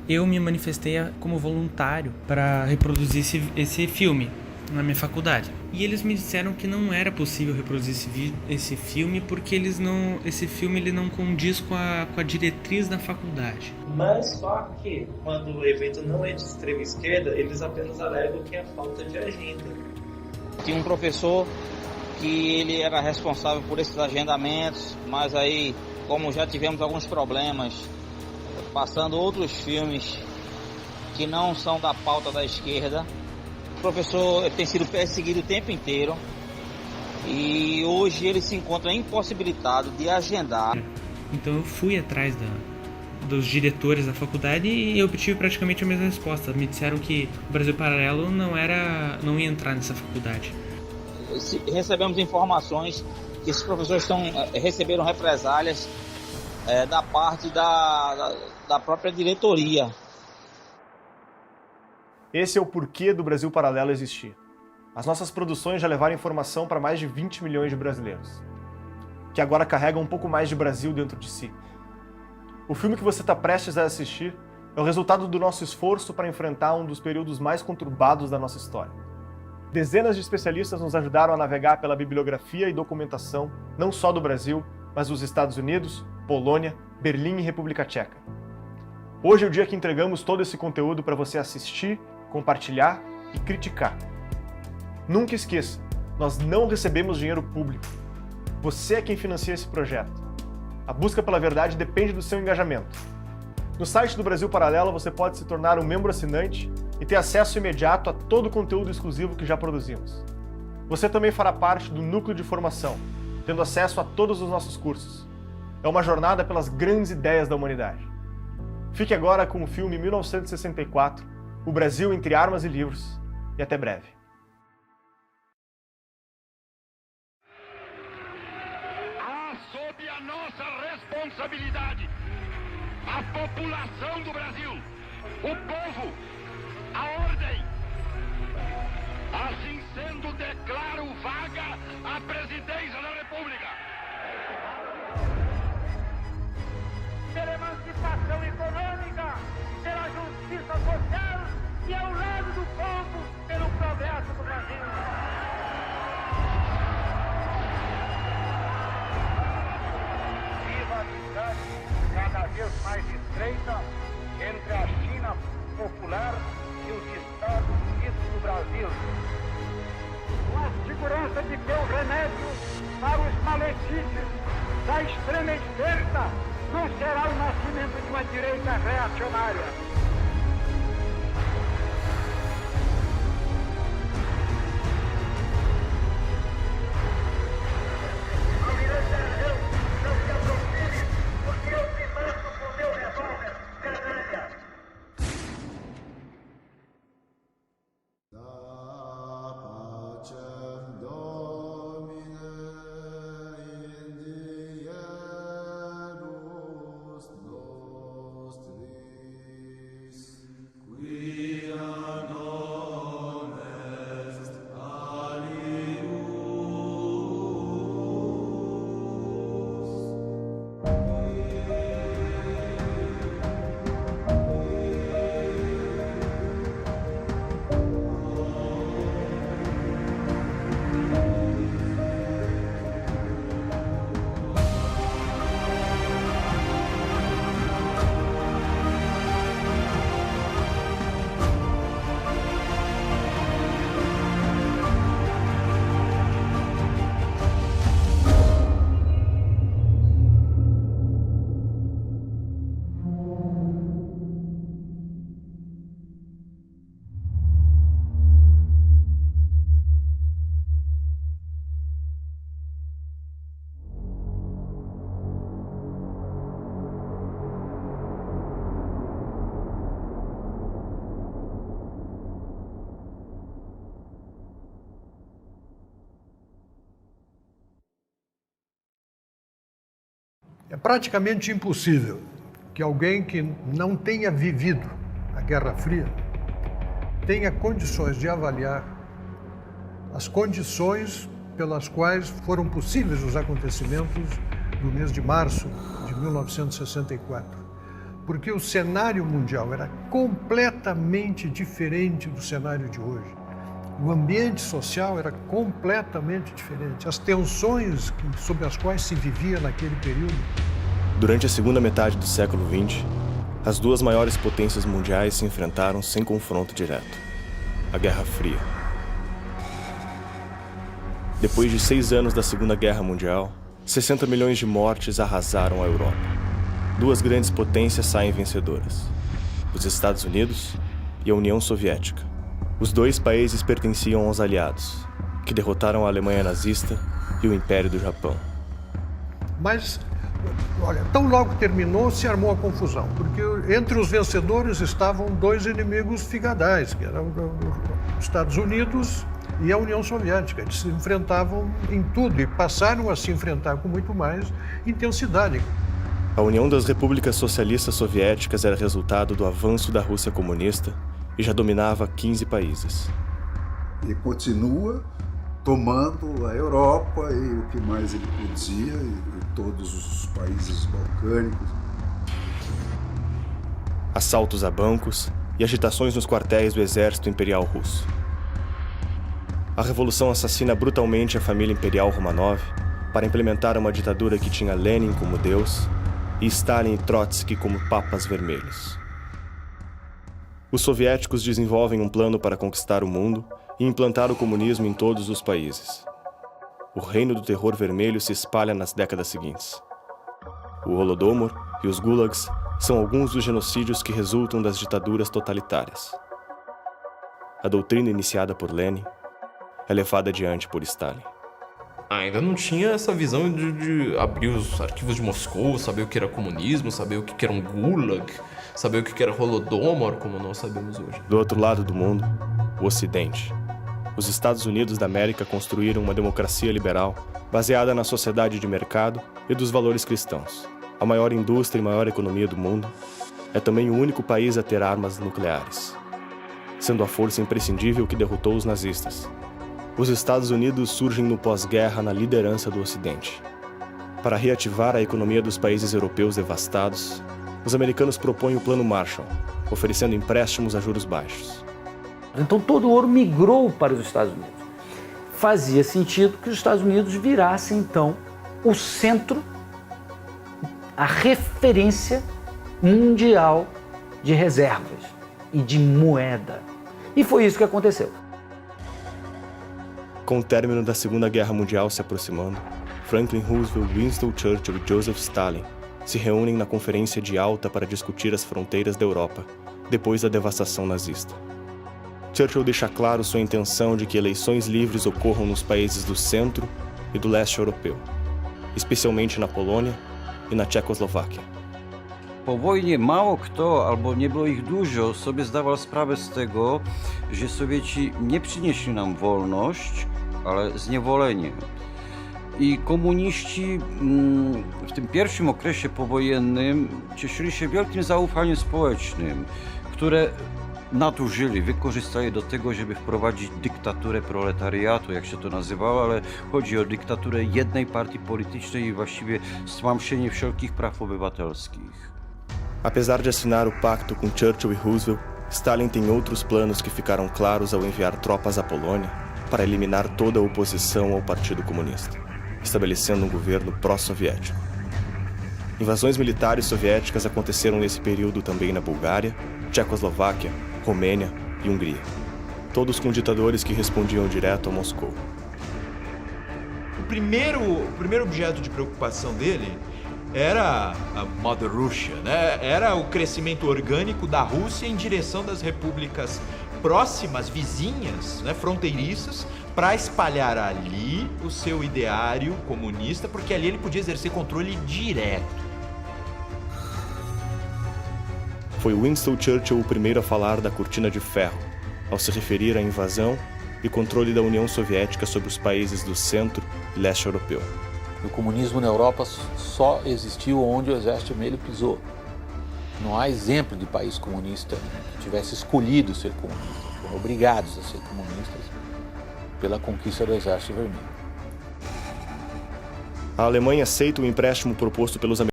eu me manifestei como voluntário para reproduzir esse filme na minha faculdade. E eles me disseram que não era possível reproduzir esse filme porque esse filme ele não condiz com a diretriz da faculdade. Mas só que quando o evento não é de extrema esquerda, eles apenas alegam que é falta de agenda. Tinha um professor que ele era responsável por esses agendamentos, mas aí, como já tivemos alguns problemas, passando outros filmes que não são da pauta da esquerda, o professor tem sido perseguido o tempo inteiro e hoje ele se encontra impossibilitado de agendar. Então eu fui atrás dos diretores da faculdade e eu obtive praticamente a mesma resposta. Me disseram que o Brasil Paralelo não ia entrar nessa faculdade. Recebemos informações que esses professores receberam represálias da parte da própria diretoria. Esse é o porquê do Brasil Paralelo existir. As nossas produções já levaram informação para mais de 20 milhões de brasileiros, que agora carregam um pouco mais de Brasil dentro de si. O filme que você está prestes a assistir é o resultado do nosso esforço para enfrentar um dos períodos mais conturbados da nossa história. Dezenas de especialistas nos ajudaram a navegar pela bibliografia e documentação, não só do Brasil, mas dos Estados Unidos, Polônia, Berlim e República Tcheca. Hoje é o dia que entregamos todo esse conteúdo para você assistir, compartilhar e criticar. Nunca esqueça, nós não recebemos dinheiro público. Você é quem financia esse projeto. A busca pela verdade depende do seu engajamento. No site do Brasil Paralelo você pode se tornar um membro assinante e ter acesso imediato a todo o conteúdo exclusivo que já produzimos. Você também fará parte do núcleo de formação, tendo acesso a todos os nossos cursos. É uma jornada pelas grandes ideias da humanidade. Fique agora com o filme 1964, O Brasil entre Armas e Livros, e até breve. Sob a nossa responsabilidade, a população do Brasil, o povo, a ordem. Assim sendo, declaro vaga a presidência da República. Pela emancipação econômica, pela justiça social e ao lado do povo, pelo progresso do Brasil. Rivalidade cada vez mais estreita entre a China popular e os Estados Unidos do Brasil. A segurança de que o remédio para os malefícios da extrema esquerda não será o nascimento de uma direita reacionária. É praticamente impossível que alguém que não tenha vivido a Guerra Fria tenha condições de avaliar as condições pelas quais foram possíveis os acontecimentos do mês de março de 1964. porque o cenário mundial era completamente diferente do cenário de hoje. O ambiente social era completamente diferente. As tensões sob as quais se vivia naquele período. Durante a segunda metade do século XX, as duas maiores potências mundiais se enfrentaram sem confronto direto: a Guerra Fria. Depois de 6 anos da Segunda Guerra Mundial, 60 milhões de mortes arrasaram a Europa. Duas grandes potências saem vencedoras: os Estados Unidos e a União Soviética. Os dois países pertenciam aos aliados, que derrotaram a Alemanha nazista e o Império do Japão. Mas, olha, tão logo terminou, se armou a confusão, porque entre os vencedores estavam dois inimigos figadais, que eram os Estados Unidos e a União Soviética. Eles se enfrentavam em tudo e passaram a se enfrentar com muito mais intensidade. A União das Repúblicas Socialistas Soviéticas era resultado do avanço da Rússia comunista e já dominava 15 países. E continua tomando a Europa e o que mais ele podia, e todos os países balcânicos. Assaltos a bancos e agitações nos quartéis do exército imperial russo. A revolução assassina brutalmente a família imperial Romanov para implementar uma ditadura que tinha Lenin como deus e Stalin e Trotsky como papas vermelhos. Os soviéticos desenvolvem um plano para conquistar o mundo e implantar o comunismo em todos os países. O reino do terror vermelho se espalha nas décadas seguintes. O Holodomor e os gulags são alguns dos genocídios que resultam das ditaduras totalitárias. A doutrina iniciada por Lenin é levada adiante por Stalin. Ainda não tinha essa visão de abrir os arquivos de Moscou, saber o que era comunismo, saber o que era um gulag, saber o que era Holodomor, como nós sabemos hoje. Do outro lado do mundo, o Ocidente. Os Estados Unidos da América construíram uma democracia liberal baseada na sociedade de mercado e dos valores cristãos. A maior indústria e maior economia do mundo, é também o único país a ter armas nucleares, sendo a força imprescindível que derrotou os nazistas. Os Estados Unidos surgem no pós-guerra na liderança do Ocidente. Para reativar a economia dos países europeus devastados, os americanos propõem o Plano Marshall, oferecendo empréstimos a juros baixos. Então todo o ouro migrou para os Estados Unidos. Fazia sentido que os Estados Unidos virassem, então, o centro, a referência mundial de reservas e de moeda. E foi isso que aconteceu. Com o término da Segunda Guerra Mundial se aproximando, Franklin Roosevelt, Winston Churchill e Joseph Stalin se reúnem na Conferência de Alta para discutir as fronteiras da Europa, depois da devastação nazista. Churchill deixa claro sua intenção de que eleições livres ocorram nos países do centro e do leste europeu, especialmente na Polônia i na Czechoslovakia. Po wojnie mało kto, albo nie było ich dużo, sobie zdawał sprawę z tego, że Sowieci nie przynieśli nam wolność, ale zniewolenie. I komuniści w tym pierwszym okresie powojennym cieszyli się wielkim zaufaniem społecznym, które nadużyli, wykorzystali do tego, żeby wprowadzić dyktaturę proletariatu, jak się to nazywało, ale chodzi o dyktaturę jednej partii politycznej i właściwie stłamszenie wszelkich praw obywatelskich. Apesar de assinar o pacto com Churchill e Roosevelt, Stalin tem outros planos que ficaram claros ao enviar tropas à Polônia para eliminar toda a oposição ao Partido Comunista, estabelecendo um governo pró-soviético. Invasões militares soviéticas aconteceram nesse período também na Bulgária, Tchecoslováquia, Romênia e Hungria, todos com ditadores que respondiam direto a Moscou. O primeiro objeto de preocupação dele era a Mother Russia, né? Era o crescimento orgânico da Rússia em direção das repúblicas próximas, vizinhas, né, fronteiriças, para espalhar ali o seu ideário comunista, porque ali ele podia exercer controle direto. Foi Winston Churchill o primeiro a falar da cortina de ferro, ao se referir à invasão e controle da União Soviética sobre os países do centro e leste europeu. O comunismo na Europa só existiu onde o Exército Vermelho pisou. Não há exemplo de país comunista que tivesse escolhido ser comunista. Foram obrigados a ser comunistas pela conquista do Exército Vermelho. A Alemanha aceita o empréstimo proposto pelos americanos